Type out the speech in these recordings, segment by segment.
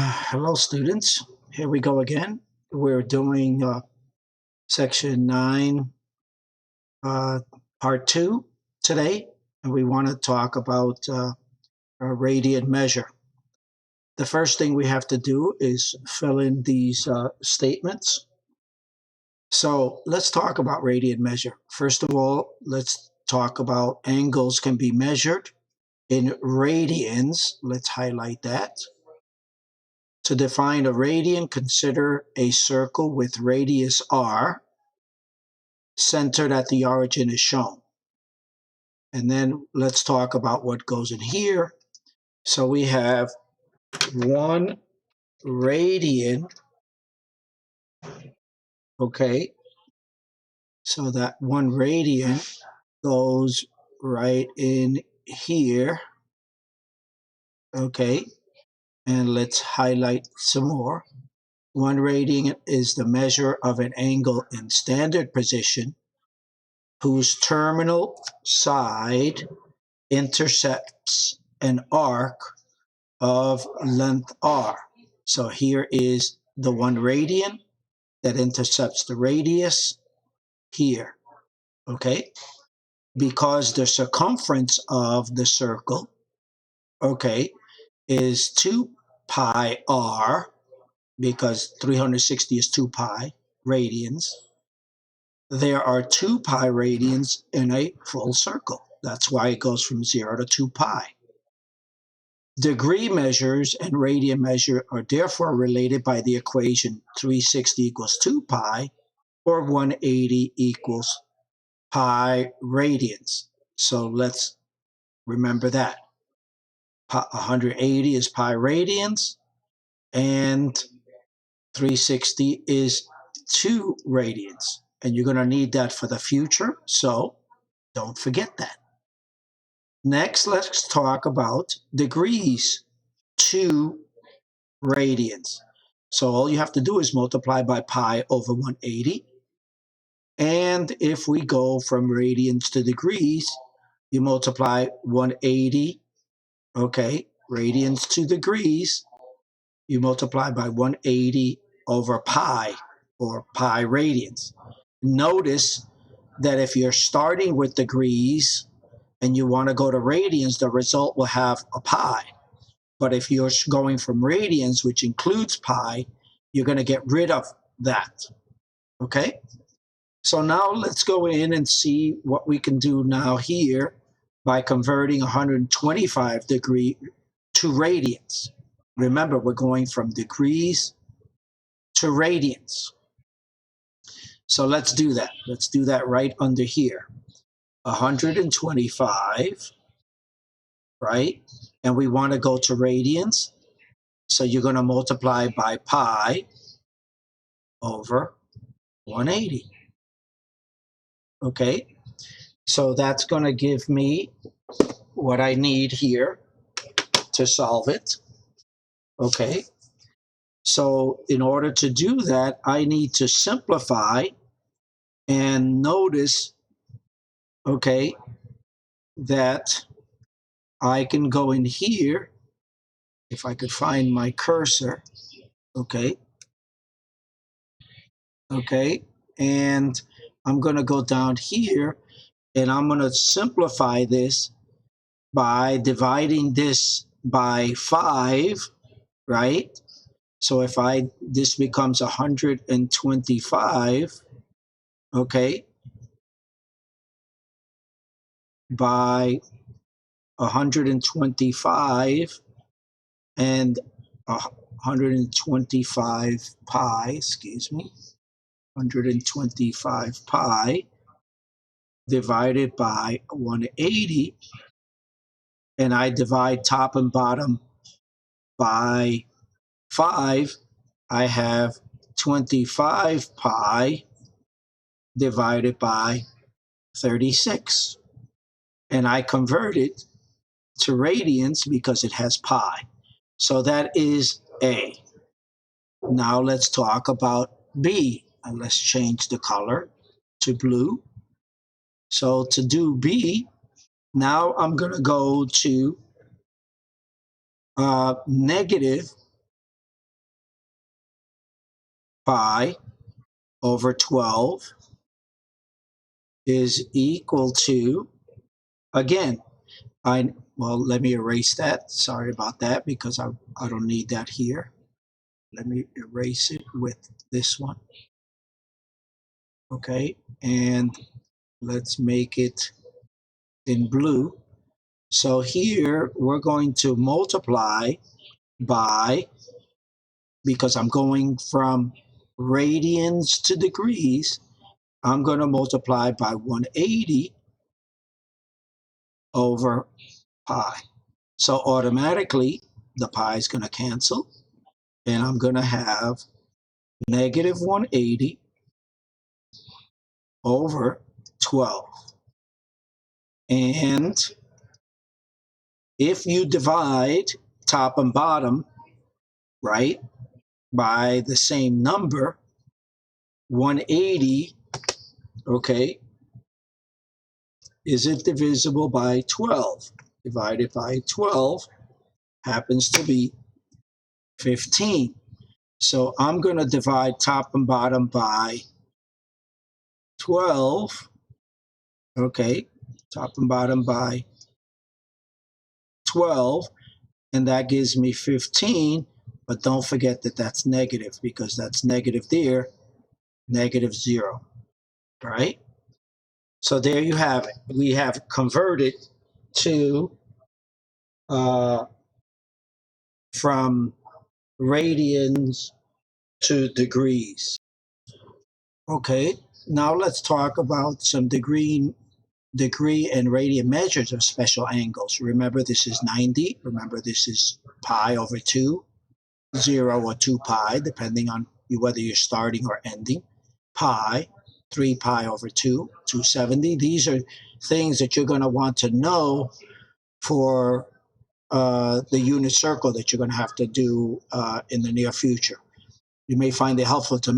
Hello, students. Here we go again. We're doing section 9, part 2 today, and we want to talk about a radian measure. The first thing we have to do is fill in these statements. So let's talk about radian measure. First of all, let's talk about angles can be measured in radians. Let's highlight that. To define a radian, consider a circle with radius r centered at the origin as shown. And then let's talk about what goes in here. So we have 1 radian, okay? So that 1 radian goes right in here, okay? And let's highlight some more. 1 radian is the measure of an angle in standard position whose terminal side intercepts an arc of length r. So here is the 1 radian that intercepts the radius here, okay? Because the circumference of the circle, okay, is 2 pi r, because 360 is 2 pi radians. There are 2 pi radians in a full circle. That's why it goes from 0 to 2 pi. Degree measures and radian measure are therefore related by the equation 360 equals 2 pi or 180 equals pi radians. So let's remember that. 180 is pi radians and 360 is 2 radians. And you're going to need that for the future, so don't forget that. Next, let's talk about degrees. 2 radians. So all you have to do is multiply by pi over 180. And if we go from radians to degrees, you multiply 180, okay, radians to degrees, you multiply by 180 over pi, or pi radians. Notice that if you're starting with degrees and you want to go to radians, the result will have a pi. But if you're going from radians, which includes pi, you're going to get rid of that, okay? So now let's go in and see what we can do now here by converting 125 degree to radians. Remember, we're going from degrees to radians. So let's do that. Let's do that right under here. 125, right? And we want to go to radians. So you're going to multiply by pi over 180. Okay, so that's going to give me what I need here to solve it. Okay, so in order to do that, I need to simplify and notice, okay, that I can go in here, if I could find my cursor, okay, and I'm going to go down here and I'm going to simplify this by dividing this by 5, right? So if this becomes 125, okay, by 125 and 125 pi, excuse me, 125 pi divided by 180, and I divide top and bottom by 5, I have 25 pi divided by 36. And I convert it to radians because it has pi. So that is A. Now let's talk about B. And let's change the color to blue. So to do B, now I'm going to go to negative pi over 12 is equal to, again, well, let me erase that. Sorry about that, because I don't need that here. Let me erase it with this one. Okay, and let's make it in blue. So here we're going to multiply by, because I'm going from radians to degrees, I'm going to multiply by 180 over pi. So automatically the pi is going to cancel, and I'm going to have negative 180 over 12. And if you divide top and bottom, right, by the same number, 180, okay, is it divisible by 12? Divided by 12 happens to be 15. So I'm going to divide top and bottom by 12. Okay, top and bottom by 12, and that gives me 15. But don't forget that that's negative, because that's negative there, negative 0. Right? So there you have it. We have converted to from radians to degrees. Okay, now let's talk about some degree and radian measures of special angles. Remember, this is 90. Remember, this is pi over 2, 0 or 2 pi, depending on whether you're starting or ending. Pi, 3 pi over 2, 270. These are things that you're going to want to know for the unit circle that you're going to have to do in the near future. You may find it helpful to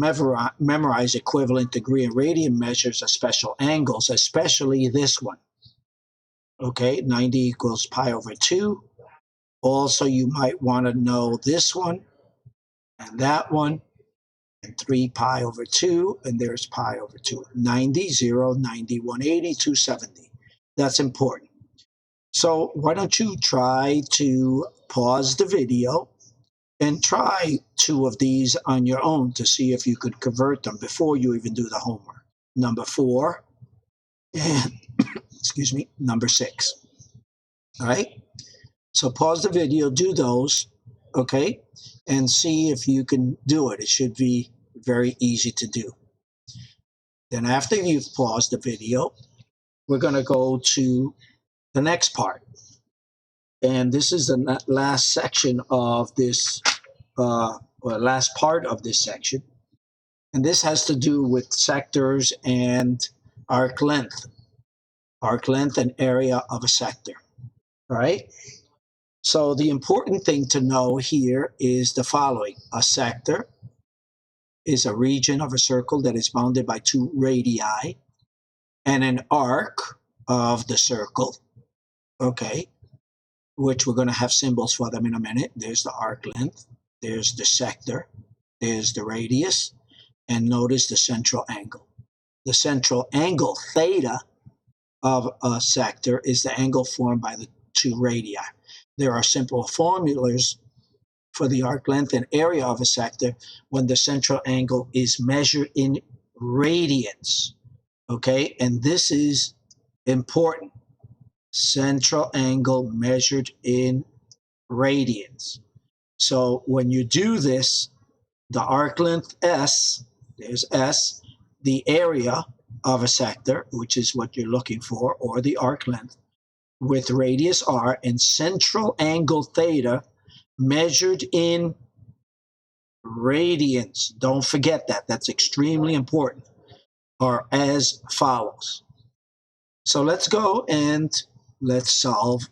memorize equivalent degree and radian measures of special angles, especially this one. Okay, 90 equals pi over 2. Also, you might want to know this one and that one, and 3 pi over 2, and there's pi over 2. 90, 0, 90, 180, 270. That's important. So why don't you try to pause the video and try 2 of these on your own to see if you could convert them before you even do the homework. Number 4 and, excuse me, number 6. All right? So pause the video, do those, okay, and see if you can do it. It should be very easy to do. Then after you've paused the video, we're going to go to the next part. And this is the last section of this, or last part of this section. And this has to do with sectors and arc length and area of a sector, right? So the important thing to know here is the following. A sector is a region of a circle that is bounded by 2 radii, and an arc of the circle, okay, which we're going to have symbols for them in a minute. There's the arc length, there's the sector, there's the radius, and notice the central angle. The central angle, theta, of a sector is the angle formed by the 2 radii. There are simple formulas for the arc length and area of a sector when the central angle is measured in radians. Okay, and this is important. Central angle measured in radians. So when you do this, the arc length S, there's S, the area of a sector, which is what you're looking for, or the arc length, with radius R, and central angle theta measured in radians. Don't forget that. That's extremely important. Are as follows. So let's go and let's solve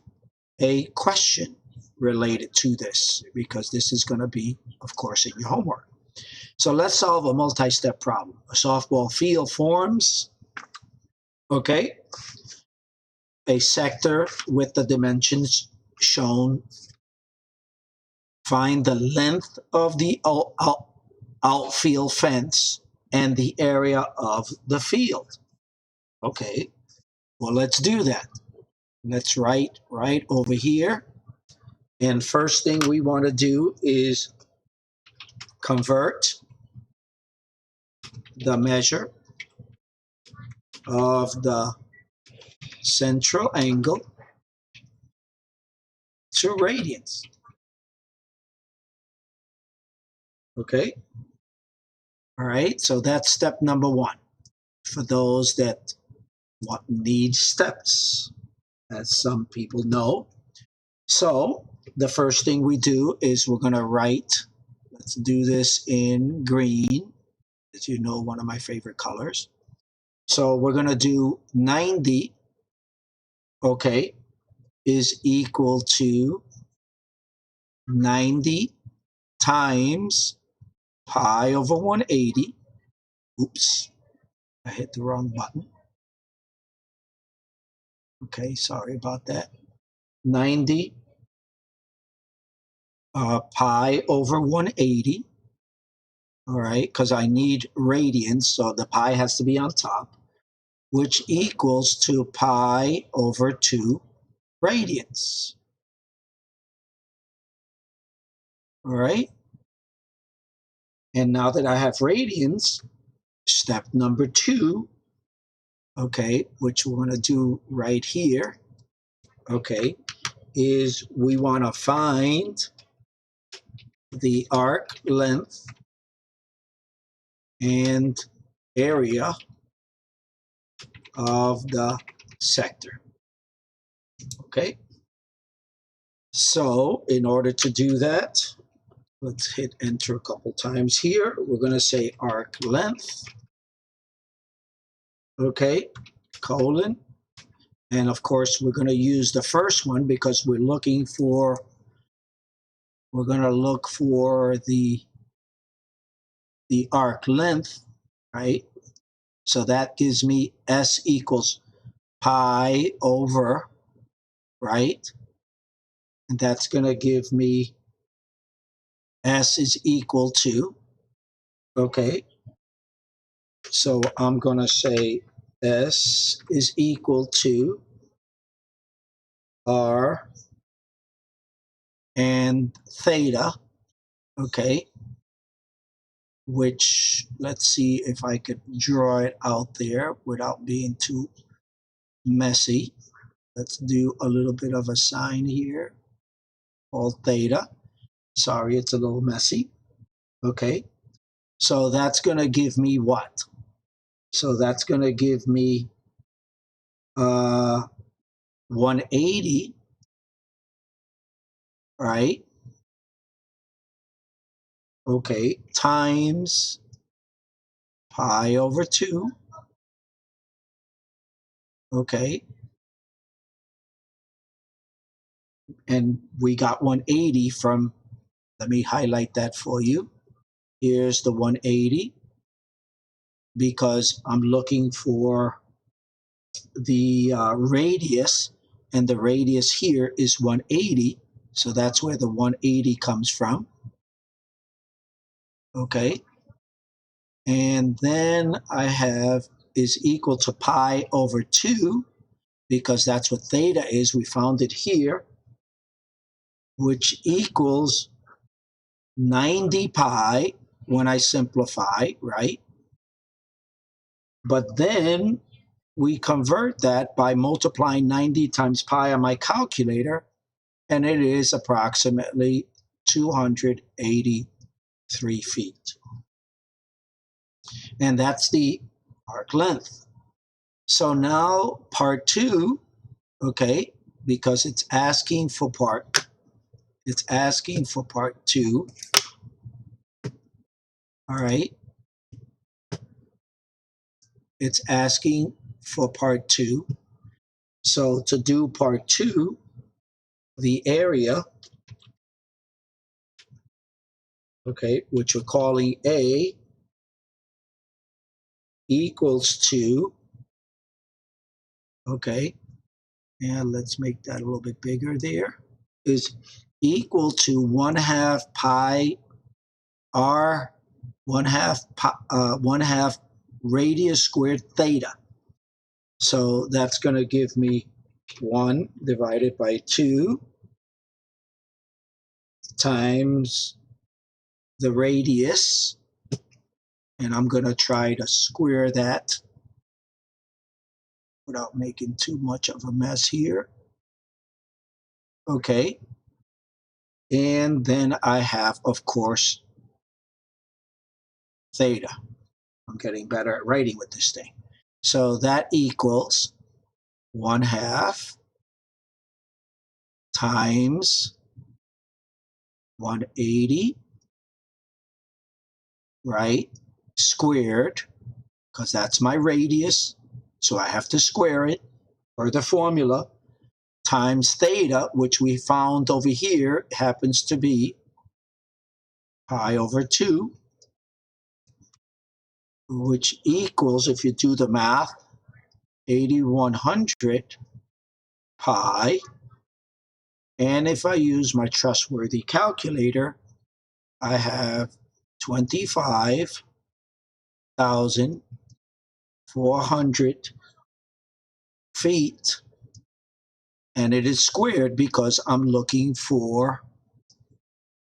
a question related to this, because this is going to be, of course, in your homework. So let's solve a multi-step problem. A softball field forms, okay, a sector with the dimensions shown. Find the length of the outfield fence and the area of the field. Okay, well, let's do that. Let's write right over here. And first thing we want to do is convert the measure of the central angle to radians. Okay. All right. So that's step number one for those that need steps, as some people know. So the first thing we do is we're going to write, let's do this in green, as you know, one of my favorite colors. So we're going to do 90, okay, is equal to 90 times pi over 180. Oops, I hit the wrong button. Okay, sorry about that. 90 pi over 180. All right, because I need radians, so the pi has to be on top, which equals to pi over 2 radians. All right. And now that I have radians, step number 2, okay, which we're going to do right here, okay, is we want to find the arc length and area of the sector. Okay. So in order to do that, let's hit enter a couple times here. We're going to say arc length, okay, colon. And of course, we're going to use the first one because we're going to look for the arc length, right? So that gives me S equals pi over, right? And that's going to give me S is equal to, okay, so I'm going to say S is equal to R and theta, okay, which, let's see if I could draw it out there without being too messy. Let's do a little bit of a sign here called theta. Sorry, it's a little messy. Okay, so that's going to give me what? So that's going to give me 180, right? Okay, times pi over 2. Okay, and we got 180 from, let me highlight that for you. Here's the 180 because I'm looking for the radius, and the radius here is 180. So that's where the 180 comes from. Okay. And then I have is equal to pi over 2 because that's what theta is. We found it here, which equals 90 pi when I simplify, right? But then we convert that by multiplying 90 times pi on my calculator, and it is approximately 283 feet. And that's the arc length. So now part 2, okay, because it's asking for part 2. All right. It's asking for part 2. So to do part 2, the area, okay, which we're calling A, equals to, okay, and let's make that a little bit bigger there, is equal to 1/2 pi r 1 half radius squared theta. So that's going to give me 1 divided by 2 times the radius. And I'm going to try to square that without making too much of a mess here. Okay. And then I have, of course, theta. I'm getting better at writing with this thing. So that equals 1 half times 180, right, squared, because that's my radius, so I have to square it, or the formula, times theta, which we found over here happens to be pi over 2, which equals, if you do the math, 8100 pi. And if I use my trustworthy calculator, I have 25,400 feet. And it is squared because I'm looking for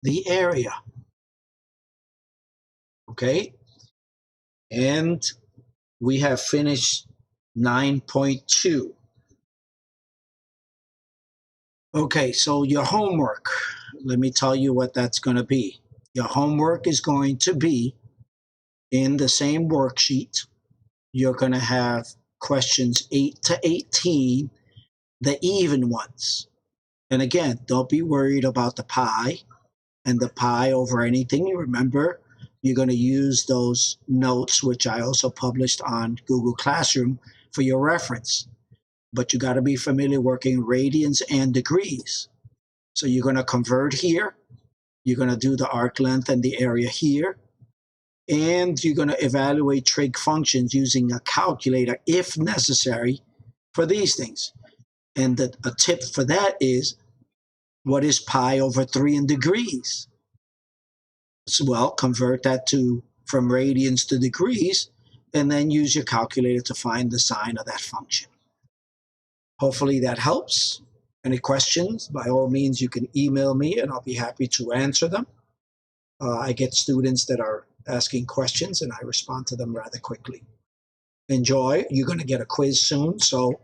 the area. Okay? And we have finished 9.2. Okay, so your homework, let me tell you what that's going to be. Your homework is going to be in the same worksheet. You're going to have questions 8 to 18, the even ones. And again, don't be worried about the pi and the pi over anything. You remember, you're going to use those notes, which I also published on Google Classroom, for your reference. But you got to be familiar working radians and degrees. So you're going to convert here. You're going to do the arc length and the area here. And you're going to evaluate trig functions using a calculator if necessary for these things. And a tip for that is, what is pi over 3 in degrees? So, well, convert that from radians to degrees, and then use your calculator to find the sign of that function. Hopefully that helps. Any questions, by all means, you can email me and I'll be happy to answer them. I get students that are asking questions and I respond to them rather quickly. Enjoy. You're going to get a quiz soon, so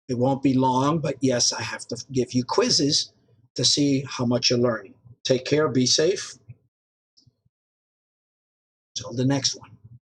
it won't be long, but yes, I have to give you quizzes to see how much you're learning. Take care, be safe. Till the next one.